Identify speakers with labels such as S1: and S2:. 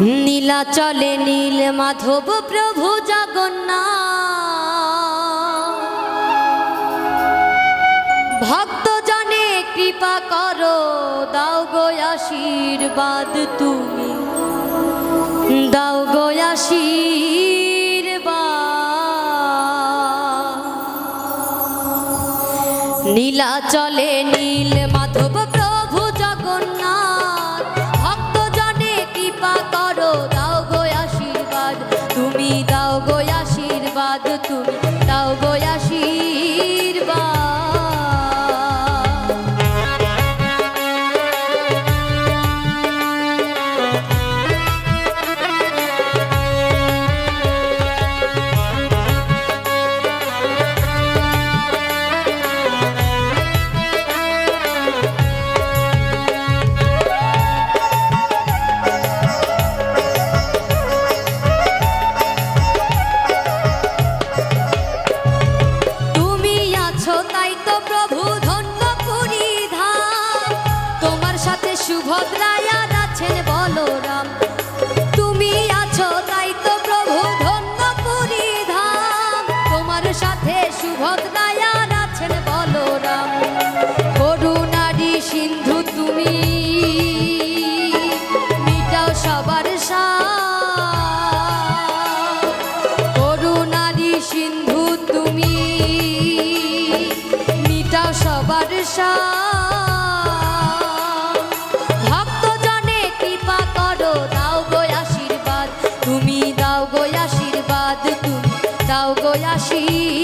S1: নীলাচলে নীল মাধব প্রভু জগন্নাথ, ভক্ত জনে কৃপা করো, দাও গো আশীর্বাদ, তুমি দাও গো আশীর্বাদ। নীলাচলে নীল মাধব প্রভু জগন্নাথ, ভক্ত জনে কৃপা করো, দাও গো আশীর্বাদ, তুমি দাও গো আশীর্বাদ, তুমি দাও গো আশীর্বাদ। সুভদ্রায়া আছেন বলরাম, তুমি আছো তাই তো প্রভু ধন্য পুরী ধাম, তোমার সাথে সুভদ্রায়া আছেন বলরাম। করুণারি সিন্ধু তুমি, মিটাও সবার সাথ, করুণারি সিন্ধু তুমি, মিটাও সবার সাথ। তুমি দাও গো আশীর্বাদ, তুমি দাও গো আশীর্বাদ।